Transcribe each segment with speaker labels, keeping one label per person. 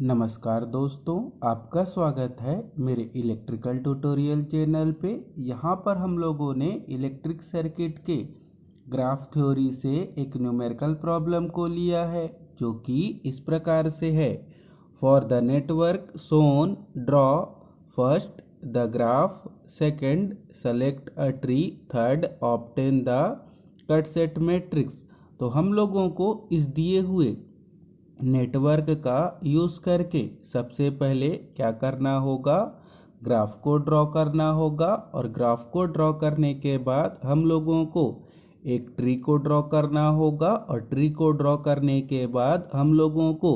Speaker 1: नमस्कार दोस्तों, आपका स्वागत है मेरे इलेक्ट्रिकल ट्यूटोरियल चैनल पे। यहाँ पर हम लोगों ने इलेक्ट्रिक सर्किट के ग्राफ थ्योरी से एक न्यूमेरिकल प्रॉब्लम को लिया है, जो कि इस प्रकार से है। For the network shown draw first the graph, second select a tree, third obtain the cut set matrix. तो हम लोगों को इस दिए हुए नेटवर्क का यूज़ करके सबसे पहले क्या करना होगा, ग्राफ को ड्रॉ करना होगा। और ग्राफ को ड्रॉ करने के बाद हम लोगों को एक ट्री को ड्रॉ करना होगा। और ट्री को ड्रॉ करने के बाद हम लोगों को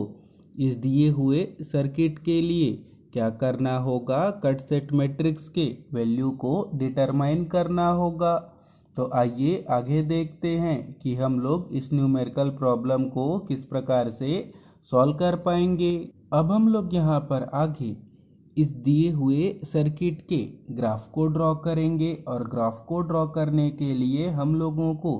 Speaker 1: इस दिए हुए सर्किट के लिए क्या करना होगा, कट सेट मैट्रिक्स के वैल्यू को डिटरमाइन करना होगा। तो आइए आगे देखते हैं कि हम लोग इस न्यूमेरिकल प्रॉब्लम को किस प्रकार से सॉल्व कर पाएंगे। अब हम लोग यहाँ पर आगे इस दिए हुए सर्किट के ग्राफ को ड्रॉ करेंगे। और ग्राफ को ड्रॉ करने के लिए हम लोगों को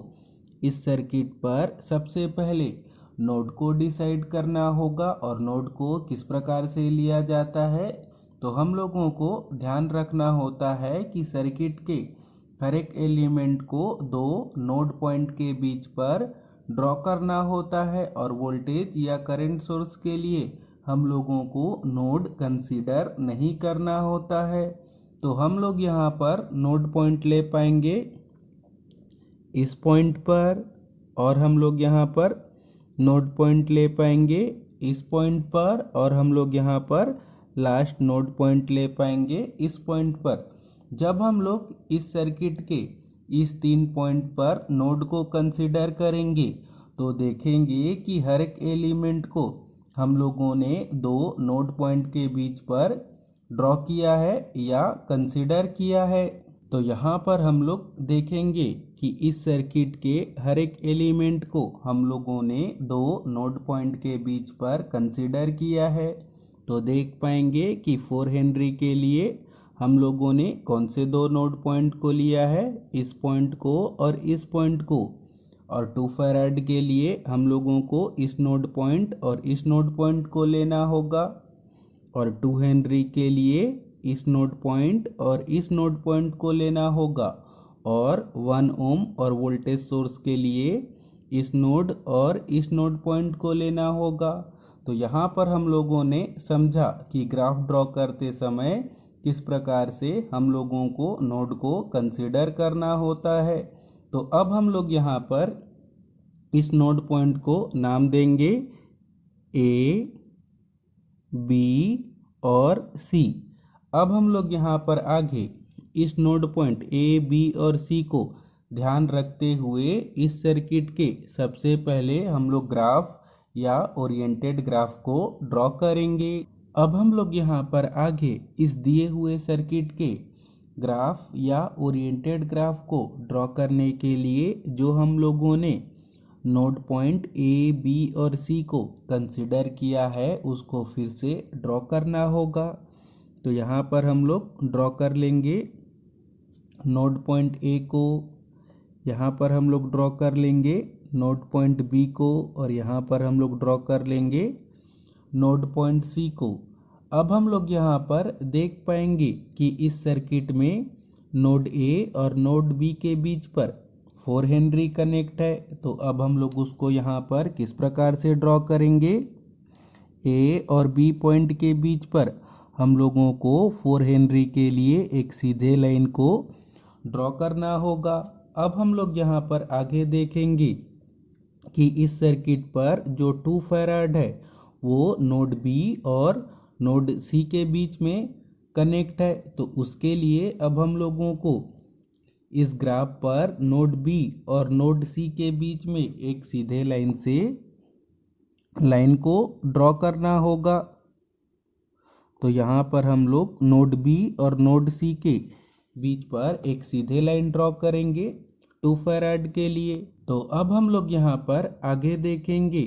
Speaker 1: इस सर्किट पर सबसे पहले नोड को डिसाइड करना होगा। और नोड को किस प्रकार से लिया जाता है, तो हम लोगों को ध्यान रखना होता है कि सर्किट के हर एक एलिमेंट को दो नोड पॉइंट के बीच पर ड्रॉ करना होता है। और वोल्टेज या करंट सोर्स के लिए हम लोगों को नोड कंसीडर नहीं करना होता है। तो हम लोग यहाँ पर नोड पॉइंट ले पाएंगे इस पॉइंट पर, और हम लोग यहाँ पर नोड पॉइंट ले पाएंगे इस पॉइंट पर, और हम लोग यहाँ पर लास्ट नोड पॉइंट ले पाएंगे इस पॉइंट पर। जब हम लोग इस सर्किट के इस 3 पॉइंट पर नोड को कंसीडर करेंगे, तो देखेंगे कि हर एक एलिमेंट को हम लोगों ने दो नोड पॉइंट के बीच पर ड्रॉ किया है या कंसीडर किया है। तो यहाँ पर हम लोग देखेंगे कि इस सर्किट के हर एक एलिमेंट को हम लोगों ने दो नोड पॉइंट के बीच पर कंसीडर किया है। तो देख पाएंगे कि 4 हेनरी के लिए हम लोगों ने कौन से दो नोड पॉइंट को लिया है, इस पॉइंट को और इस पॉइंट को। और 2 फैराड के लिए हम लोगों को इस नोड पॉइंट और इस नोड पॉइंट को लेना होगा। और 2 हेनरी के लिए इस नोड पॉइंट और इस नोड पॉइंट को लेना होगा। और 1 ओम और वोल्टेज सोर्स के लिए इस नोड और इस नोड पॉइंट को लेना होगा। तो यहाँ पर हम लोगों ने समझा कि ग्राफ ड्रॉ करते समय किस प्रकार से हम लोगों को नोड को कंसीडर करना होता है। तो अब हम लोग यहाँ पर इस नोड पॉइंट को नाम देंगे ए, बी और सी। अब हम लोग यहाँ पर आगे इस नोड पॉइंट ए, बी और सी को ध्यान रखते हुए इस सर्किट के सबसे पहले हम लोग ग्राफ या ओरिएंटेड ग्राफ को ड्रॉ करेंगे। अब हम लोग यहाँ पर आगे इस दिए हुए सर्किट के ग्राफ या ओरिएंटेड ग्राफ को ड्रॉ करने के लिए जो हम लोगों ने नोड पॉइंट ए, बी और सी को कंसीडर किया है, उसको फिर से ड्रॉ करना होगा। तो यहाँ पर हम लोग ड्रॉ कर लेंगे नोड पॉइंट ए को, यहाँ पर हम लोग ड्रॉ कर लेंगे नोड पॉइंट बी को, और यहाँ पर हम लोग ड्रॉ कर लेंगे नोड पॉइंट सी को। अब हम लोग यहाँ पर देख पाएंगे कि इस सर्किट में नोड ए और नोड बी के बीच पर 4 हेनरी कनेक्ट है। तो अब हम लोग उसको यहाँ पर किस प्रकार से ड्रॉ करेंगे, ए और बी पॉइंट के बीच पर हम लोगों को 4 हेनरी के लिए एक सीधे लाइन को ड्रॉ करना होगा। अब हम लोग यहाँ पर आगे देखेंगे कि इस सर्किट पर जो 2 फैराड है वो नोड बी और नोड सी के बीच में कनेक्ट है। तो उसके लिए अब हम लोगों को इस ग्राफ पर नोड बी और नोड सी के बीच में एक सीधे लाइन से लाइन को ड्रॉ करना होगा। तो यहाँ पर हम लोग नोड बी और नोड सी के बीच पर एक सीधे लाइन ड्रॉ करेंगे 2 फैराड के लिए। तो अब हम लोग यहाँ पर आगे देखेंगे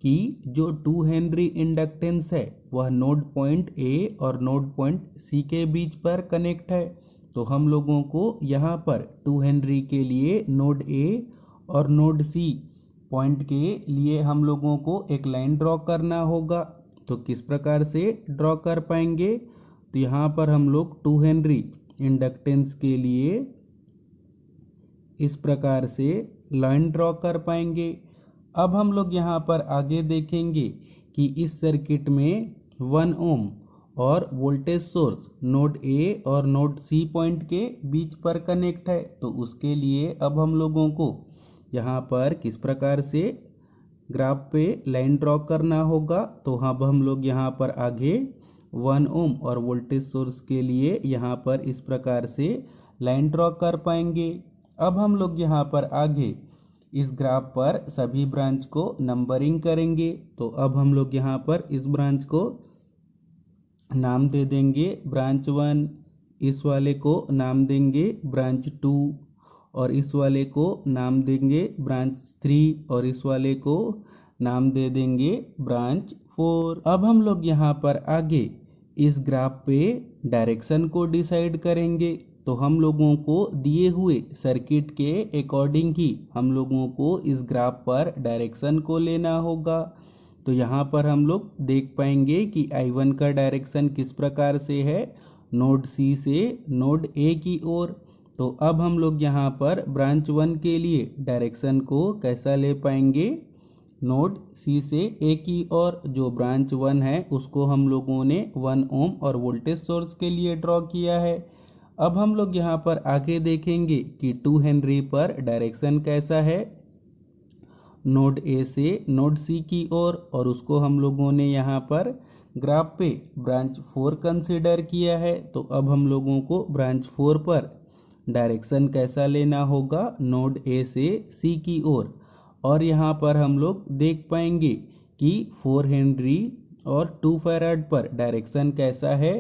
Speaker 1: कि जो 2 हेनरी इंडक्टेंस है वह नोड पॉइंट ए और नोड पॉइंट सी के बीच पर कनेक्ट है। तो हम लोगों को यहाँ पर 2 हेनरी के लिए नोड ए और नोड सी पॉइंट के लिए हम लोगों को एक लाइन ड्रॉ करना होगा। तो किस प्रकार से ड्रॉ कर पाएंगे? तो यहाँ पर हम लोग 2 हेनरी इंडक्टेंस के लिए इस प्रकार से लाइन ड्रॉ कर पाएंगे। अब हम लोग यहाँ पर आगे देखेंगे कि इस सर्किट में 1 ओम और वोल्टेज सोर्स नोड ए और नोड सी पॉइंट के बीच पर कनेक्ट है। तो उसके लिए अब हम लोगों को यहाँ पर किस प्रकार से ग्राफ पे लाइन ड्रॉ करना होगा? तो अब हम लोग यहाँ पर आगे 1 ओम और वोल्टेज सोर्स के लिए यहाँ पर इस प्रकार से लाइन ड्रॉ कर पाएंगे। अब हम लोग यहाँ पर आगे इस ग्राफ पर सभी ब्रांच को नंबरिंग करेंगे। तो अब हम लोग यहाँ पर इस ब्रांच को नाम दे देंगे ब्रांच 1, इस वाले को नाम देंगे ब्रांच 2 और इस वाले को नाम देंगे ब्रांच 3 और इस वाले को नाम दे देंगे ब्रांच 4। अब हम लोग यहाँ पर आगे इस ग्राफ पे डायरेक्शन को डिसाइड करेंगे। तो हम लोगों को दिए हुए सर्किट के अकॉर्डिंग ही हम लोगों को इस ग्राफ पर डायरेक्शन को लेना होगा। तो यहाँ पर हम लोग देख पाएंगे कि I1 का डायरेक्शन किस प्रकार से है, नोड सी से नोड ए की ओर। तो अब हम लोग यहाँ पर ब्रांच 1 के लिए डायरेक्शन को कैसा ले पाएंगे, नोड सी से ए की ओर। जो ब्रांच 1 है उसको हम लोगों ने 1 ओम और वोल्टेज सोर्स के लिए ड्रॉ किया है। अब हम लोग यहाँ पर आगे देखेंगे कि 2 हेनरी पर डायरेक्शन कैसा है, नोड ए से नोड सी की ओर, और उसको हम लोगों ने यहाँ पर ग्राफ पे ब्रांच 4 कंसीडर किया है। तो अब हम लोगों को ब्रांच 4 पर डायरेक्शन कैसा लेना होगा, नोड ए से सी की ओर। और यहाँ पर हम लोग देख पाएंगे कि 4 हेनरी और 2 फैराड पर डायरेक्शन कैसा है,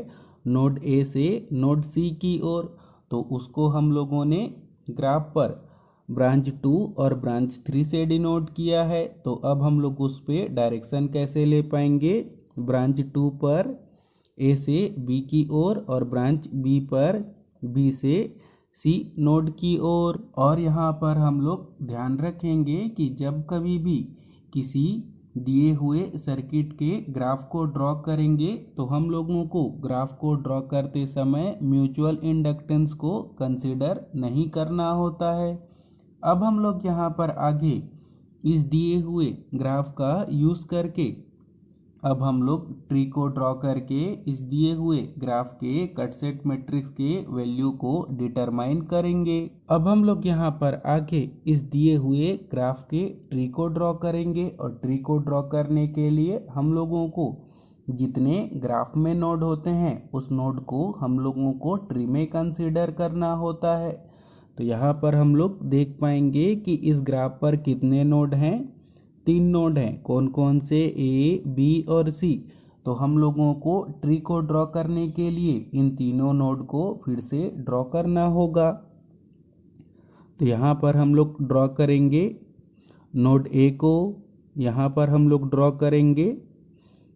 Speaker 1: नोड ए से नोड सी की ओर। तो उसको हम लोगों ने ग्राफ पर ब्रांच 2 और ब्रांच 3 से डिनोट किया है। तो अब हम लोग उस पे डायरेक्शन कैसे ले पाएंगे, ब्रांच 2 पर ए से बी की ओर और ब्रांच बी पर बी से सी नोड की ओर। और यहाँ पर हम लोग ध्यान रखेंगे कि जब कभी भी किसी दिए हुए सर्किट के ग्राफ को ड्रॉ करेंगे तो हम लोगों को ग्राफ को ड्रॉ करते समय म्यूचुअल इंडक्टेंस को कंसीडर नहीं करना होता है। अब हम लोग यहाँ पर आगे इस दिए हुए ग्राफ का यूज़ करके अब हम लोग ट्री को ड्रॉ करके इस दिए हुए ग्राफ के कट सेट मैट्रिक्स के वैल्यू को डिटरमाइन करेंगे। अब हम लोग यहाँ पर आगे इस दिए हुए ग्राफ के ट्री को ड्रॉ करेंगे और ट्री को ड्रॉ करने के लिए हम लोगों को जितने ग्राफ में नोड होते हैं उस नोड को हम लोगों को ट्री में कंसीडर करना होता है। तो यहाँ पर हम लोग देख पाएंगे कि इस ग्राफ पर कितने नोड हैं, 3 नोड हैं। कौन कौन से, ए, बी और सी। तो हम लोगों को ट्री को ड्रॉ करने के लिए इन तीनों नोड को फिर से ड्रॉ करना होगा। तो यहाँ पर हम लोग ड्रॉ करेंगे नोड ए को, यहाँ पर हम लोग ड्रॉ करेंगे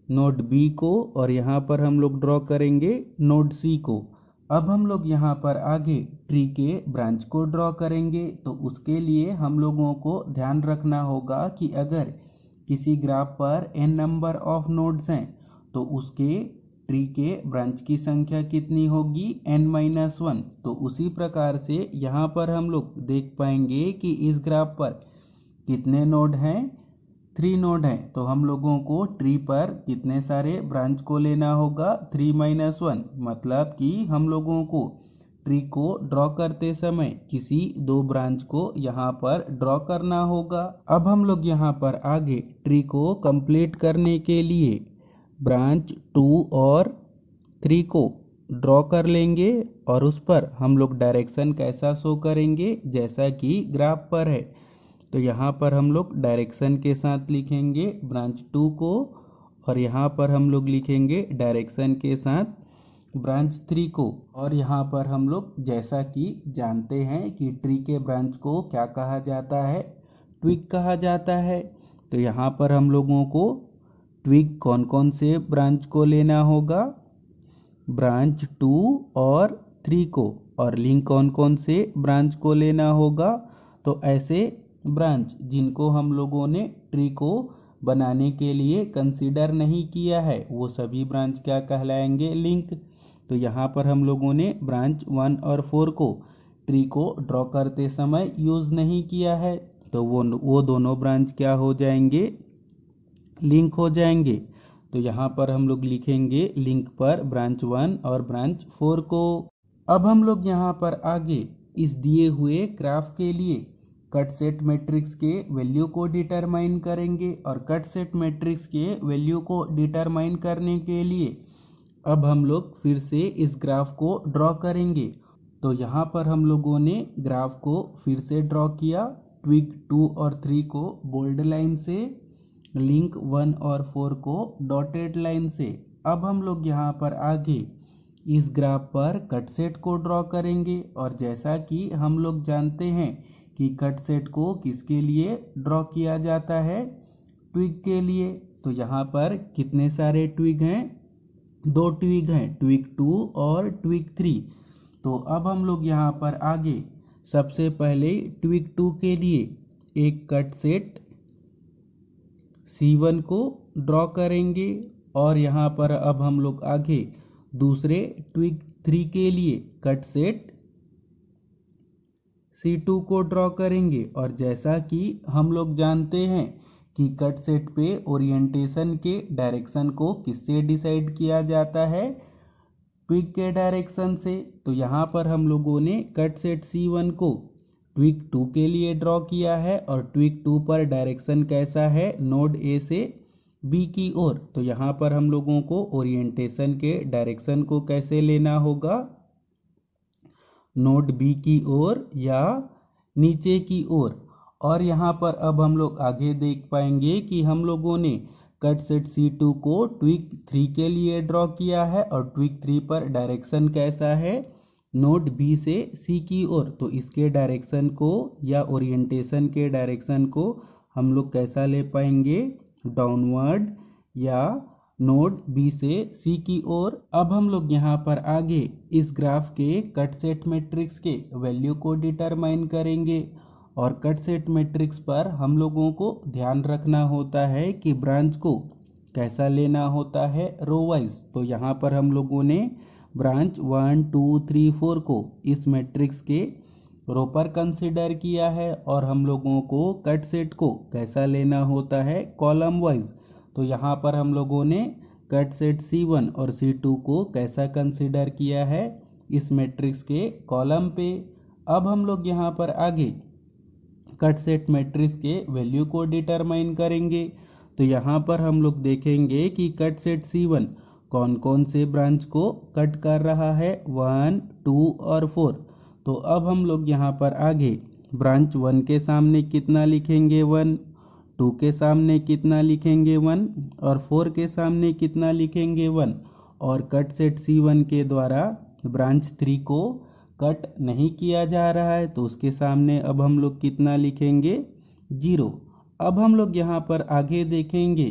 Speaker 1: नोड बी को और यहाँ पर हम लोग ड्रॉ करेंगे नोड सी को। अब हम लोग यहाँ पर आगे ट्री के ब्रांच को ड्रॉ करेंगे। तो उसके लिए हम लोगों को ध्यान रखना होगा कि अगर किसी ग्राफ पर n नंबर ऑफ नोड्स हैं तो उसके ट्री के ब्रांच की संख्या कितनी होगी, n-1। तो उसी प्रकार से यहाँ पर हम लोग देख पाएंगे कि इस ग्राफ पर कितने नोड हैं, 3 नोड हैं। तो हम लोगों को ट्री पर कितने सारे ब्रांच को लेना होगा, 3-1। मतलब कि हम लोगों को ट्री को ड्रॉ करते समय किसी 2 ब्रांच को यहाँ पर ड्रॉ करना होगा। अब हम लोग यहाँ पर आगे ट्री को कंप्लीट करने के लिए ब्रांच 2 और 3 को ड्रॉ कर लेंगे और उस पर हम लोग डायरेक्शन कैसा शो करेंगे, जैसा कि ग्राफ पर है। तो यहाँ पर हम लोग डायरेक्शन के साथ लिखेंगे ब्रांच 2 को और यहाँ पर हम लोग लिखेंगे डायरेक्शन के साथ ब्रांच 3 को। और यहाँ पर हम लोग जैसा कि जानते हैं कि ट्री के ब्रांच को क्या कहा जाता है, ट्विग कहा जाता है। तो यहाँ पर हम लोगों को ट्विग कौन कौन से ब्रांच को लेना होगा, ब्रांच 2 और 3 को। और लिंक कौन कौन से ब्रांच को लेना होगा, तो ऐसे ब्रांच जिनको हम लोगों ने ट्री को बनाने के लिए कंसीडर नहीं किया है वो सभी ब्रांच क्या कहलाएंगे, लिंक। तो यहाँ पर हम लोगों ने ब्रांच 1 और 4 को ट्री को ड्रॉ करते समय यूज़ नहीं किया है, तो वो दोनों ब्रांच क्या हो जाएंगे, लिंक हो जाएंगे। तो यहाँ पर हम लोग लिखेंगे लिंक पर ब्रांच 1 और ब्रांच 4 को। अब हम लोग यहाँ पर आगे इस दिए हुए ग्राफ के लिए कट सेट मैट्रिक्स के वैल्यू को डिटरमाइन करेंगे, और कट सेट मैट्रिक्स के वैल्यू को डिटरमाइन करने के लिए अब हम लोग फिर से इस ग्राफ को ड्रॉ करेंगे। तो यहाँ पर हम लोगों ने ग्राफ को फिर से ड्रॉ किया, ट्विग 2 और 3 को बोल्ड लाइन से, लिंक 1 और 4 को डॉटेड लाइन से। अब हम लोग यहाँ पर आगे इस ग्राफ पर कट सेट को ड्रॉ करेंगे, और जैसा कि हम लोग जानते हैं कि कट सेट को किसके लिए ड्रॉ किया जाता है, ट्विग के लिए। तो यहाँ पर कितने सारे ट्विग हैं, 2 ट्विग हैं, ट्विग 2 और ट्विग 3। तो अब हम लोग यहाँ पर आगे सबसे पहले ट्विग 2 के लिए एक कट सेट C1 को ड्रॉ करेंगे, और यहाँ पर अब हम लोग आगे दूसरे ट्विग 3 के लिए कट सेट C2 को ड्रॉ करेंगे। और जैसा कि हम लोग जानते हैं कि कट सेट पे ओरिएंटेशन के डायरेक्शन को किससे डिसाइड किया जाता है, ट्विग के डायरेक्शन से। तो यहाँ पर हम लोगों ने कट सेट C1 को ट्विग 2 के लिए ड्रॉ किया है, और ट्विग 2 पर डायरेक्शन कैसा है, नोड A से B की ओर। तो यहाँ पर हम लोगों को ओरिएंटेशन के डायरेक्शन को कैसे लेना होगा, नोड B की ओर या नीचे की ओर। और यहाँ पर अब हम लोग आगे देख पाएंगे कि हम लोगों ने कट सेट C2 को ट्विग 3 के लिए ड्रॉ किया है, और ट्विग 3 पर डायरेक्शन कैसा है, नोड B से C की ओर। तो इसके डायरेक्शन को या ओरिएंटेशन के डायरेक्शन को हम लोग कैसा ले पाएंगे, डाउनवर्ड या नोड B से C की ओर। अब हम लोग यहाँ पर आगे इस ग्राफ के कट सेट मैट्रिक्स के वैल्यू को डिटरमाइन करेंगे, और कट सेट मैट्रिक्स पर हम लोगों को ध्यान रखना होता है कि ब्रांच को कैसा लेना होता है, रो वाइज। तो यहाँ पर हम लोगों ने ब्रांच 1 2 3 4 को इस मैट्रिक्स के रो पर कंसिडर किया है, और हम लोगों को कट सेट को कैसा लेना होता है, कॉलम वाइज। तो यहाँ पर हम लोगों ने कट सेट C1 और C2 को कैसा कंसिडर किया है, इस मैट्रिक्स के कॉलम पे। अब हम लोग यहाँ पर आगे कट सेट मैट्रिक्स के वैल्यू को डिटरमाइन करेंगे। तो यहाँ पर हम लोग देखेंगे कि कट सेट C1 कौन कौन से ब्रांच को कट कर रहा है, 1 2 और 4। तो अब हम लोग यहाँ पर आगे ब्रांच 1 के सामने कितना लिखेंगे, 1, 2 के सामने कितना लिखेंगे, 1, और 4 के सामने कितना लिखेंगे, 1। और कट सेट C1 के द्वारा ब्रांच 3 को कट नहीं किया जा रहा है, तो उसके सामने अब हम लोग कितना लिखेंगे, 0। अब हम लोग यहाँ पर आगे देखेंगे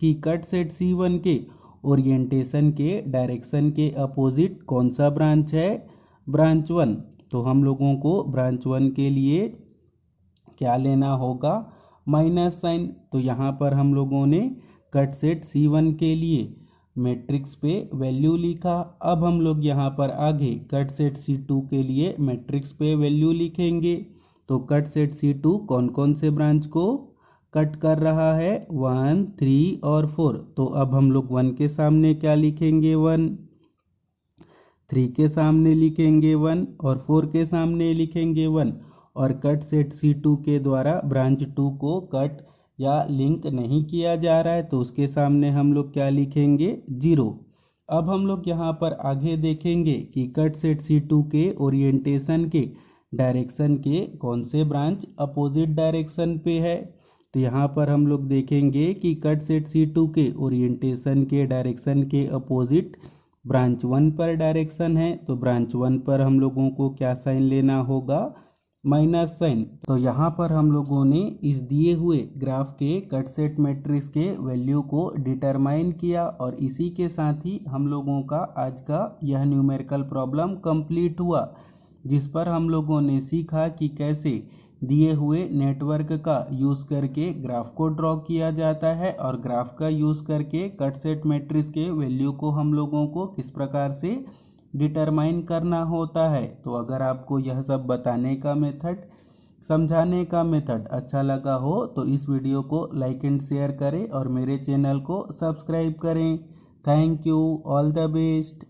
Speaker 1: कि कट सेट C1 के ओरिएंटेशन के डायरेक्शन के अपोजिट कौन सा ब्रांच है, ब्रांच 1। तो हम लोगों को ब्रांच 1 के लिए क्या लेना होगा, माइनस साइन। तो यहाँ पर हम लोगों ने कट सेट C1 के लिए मैट्रिक्स पे वैल्यू लिखा। अब हम लोग यहाँ पर आगे कट सेट C2 के लिए मैट्रिक्स पे वैल्यू लिखेंगे। तो कट सेट C2 कौन कौन से ब्रांच को कट कर रहा है, 1 3 और 4। तो अब हम लोग 1 के सामने क्या लिखेंगे, 1, 3 के सामने लिखेंगे 1, और 4 के सामने लिखेंगे 1। और कट सेट C2 के द्वारा ब्रांच 2 को कट या लिंक नहीं किया जा रहा है, तो उसके सामने हम लोग क्या लिखेंगे, 0। अब हम लोग यहाँ पर आगे देखेंगे कि कट सेट C2 के ओरिएंटेशन के डायरेक्शन के कौन से ब्रांच अपोजिट डायरेक्शन पे है। तो यहाँ पर हम लोग देखेंगे कि कट सेट C2 के ओरिएंटेशन के डायरेक्शन के अपोजिट ब्रांच 1 पर डायरेक्शन है। तो ब्रांच 1 पर हम लोगों को क्या साइन लेना होगा, माइनस साइन। तो यहाँ पर हम लोगों ने इस दिए हुए ग्राफ के कट सेट मैट्रिक्स के वैल्यू को डिटरमाइन किया, और इसी के साथ ही हम लोगों का आज का यह न्यूमेरिकल प्रॉब्लम कंप्लीट हुआ, जिस पर हम लोगों ने सीखा कि कैसे दिए हुए नेटवर्क का यूज़ करके ग्राफ को ड्रॉ किया जाता है और ग्राफ का यूज़ करके कट सेट मैट्रिक्स के वैल्यू को हम लोगों को किस प्रकार से डिटरमाइन करना होता है। तो अगर आपको यह सब बताने का मेथड, समझाने का मेथड अच्छा लगा हो तो इस वीडियो को लाइक एंड शेयर करें और मेरे चैनल को सब्सक्राइब करें। Thank you, all the best.